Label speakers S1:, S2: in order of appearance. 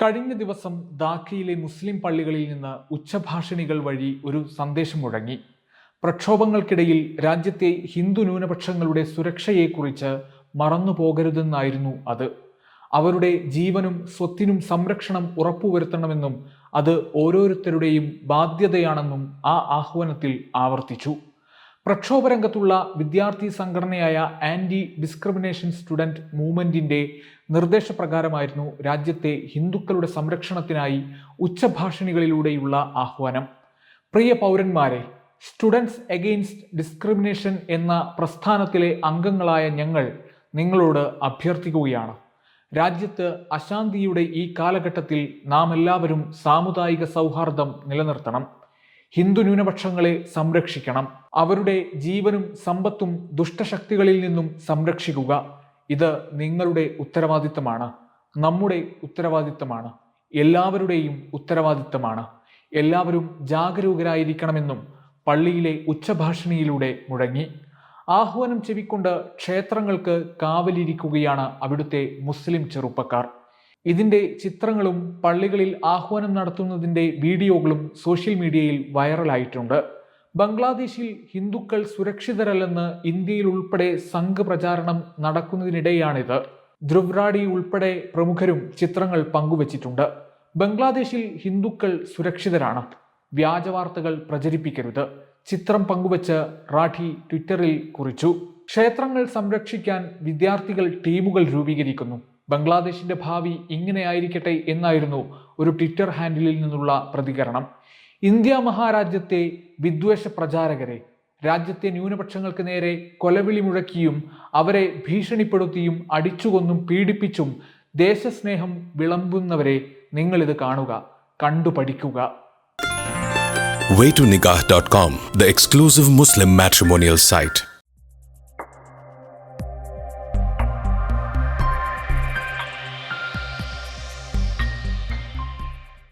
S1: കഴിഞ്ഞ ദിവസം ധാക്കയിലെ മുസ്ലിം പള്ളികളിൽ നിന്ന് ഉച്ചഭാഷിണികൾ വഴി ഒരു സന്ദേശം മുഴങ്ങി. പ്രക്ഷോഭങ്ങൾക്കിടയിൽ രാജ്യത്തെ ഹിന്ദു ന്യൂനപക്ഷങ്ങളുടെ സുരക്ഷയെക്കുറിച്ച് മറന്നുപോകരുതെന്നായിരുന്നു അത്. അവരുടെ ജീവനും സ്വത്തിനും സംരക്ഷണം ഉറപ്പുവരുത്തണമെന്നും അത് ഓരോരുത്തരുടെയും ബാധ്യതയാണെന്നും ആ ആഹ്വാനത്തിൽ ആവർത്തിച്ചു. പ്രക്ഷോഭരംഗത്തുള്ള വിദ്യാർത്ഥി സംഘടനയായ ആന്റി ഡിസ്ക്രിമിനേഷൻ സ്റ്റുഡന്റ് മൂവ്മെന്റിന്റെ നിർദ്ദേശപ്രകാരമായിരുന്നു രാജ്യത്തെ ഹിന്ദുക്കളുടെ സംരക്ഷണത്തിനായി ഉച്ചഭാഷിണികളിലൂടെയുള്ള ആഹ്വാനം. പ്രിയ പൗരന്മാരെ, സ്റ്റുഡൻസ് എഗെയിൻസ്റ്റ് ഡിസ്ക്രിമിനേഷൻ എന്ന പ്രസ്ഥാനത്തിലെ അംഗങ്ങളായ ഞങ്ങൾ നിങ്ങളോട് അഭ്യർത്ഥിക്കുകയാണ്. രാജ്യത്ത് അശാന്തിയുടെ ഈ കാലഘട്ടത്തിൽ നാം എല്ലാവരും സാമുദായിക സൗഹാർദ്ദം നിലനിർത്തണം. ഹിന്ദു ന്യൂനപക്ഷങ്ങളെ സംരക്ഷിക്കണം. അവരുടെ ജീവനും സമ്പത്തും ദുഷ്ടശക്തികളിൽ നിന്നും സംരക്ഷിക്കുക. ഇത് നിങ്ങളുടെ ഉത്തരവാദിത്തമാണ്, നമ്മുടെ ഉത്തരവാദിത്തമാണ്, എല്ലാവരുടെയും ഉത്തരവാദിത്തമാണ്. എല്ലാവരും ജാഗരൂകരായിരിക്കണമെന്നും പള്ളിയിലെ ഉച്ചഭാഷിണിയിലൂടെ മുഴങ്ങി. ആഹ്വാനം ചെവിക്കൊണ്ട് ക്ഷേത്രങ്ങൾക്ക് കാവലിരിക്കുകയാണ് അവിടുത്തെ മുസ്ലിം ചെറുപ്പക്കാർ. ഇതിന്റെ ചിത്രങ്ങളും പള്ളികളിൽ ആഹ്വാനം നടത്തുന്നതിന്റെ വീഡിയോകളും സോഷ്യൽ മീഡിയയിൽ വൈറലായിട്ടുണ്ട്. ബംഗ്ലാദേശിൽ ഹിന്ദുക്കൾ സുരക്ഷിതരല്ലെന്ന് ഇന്ത്യയിൽ ഉൾപ്പെടെ സംഘപ്രചാരണം നടക്കുന്നതിനിടെയാണിത്. ധ്രുവ്റാഡി ഉൾപ്പെടെ പ്രമുഖരും ചിത്രങ്ങൾ പങ്കുവച്ചിട്ടുണ്ട്. ബംഗ്ലാദേശിൽ ഹിന്ദുക്കൾ സുരക്ഷിതരാണ്, വ്യാജവാർത്തകൾ പ്രചരിപ്പിക്കരുത്. ചിത്രം പങ്കുവച്ച് റാഠി ട്വിറ്ററിൽ കുറിച്ചു. ക്ഷേത്രങ്ങൾ സംരക്ഷിക്കാൻ വിദ്യാർത്ഥികൾ ടീമുകൾ രൂപീകരിക്കുന്നു. ബംഗ്ലാദേശിന്റെ ഭാവി ഇങ്ങനെയായിരിക്കട്ടെ എന്നായിരുന്നു ഒരു ട്വിറ്റർ ഹാൻഡിലിൽ നിന്നുള്ള പ്രതികരണം. ഇന്ത്യ മഹാരാജ്യത്തെ വിദ്വേഷ പ്രചാരകരെ, രാജ്യത്തെ ന്യൂനപക്ഷങ്ങൾക്ക് നേരെ കൊലവിളി മുഴക്കിയും അവരെ ഭീഷണിപ്പെടുത്തിയും അടിച്ചുകൊന്നും പീഡിപ്പിച്ചും ദേശസ്നേഹം വിളമ്പുന്നവരെ നിങ്ങളിത് കാണുക, കണ്ടു പഠിക്കുക.
S2: Waytonikah.com, the exclusive Muslim matrimonial site.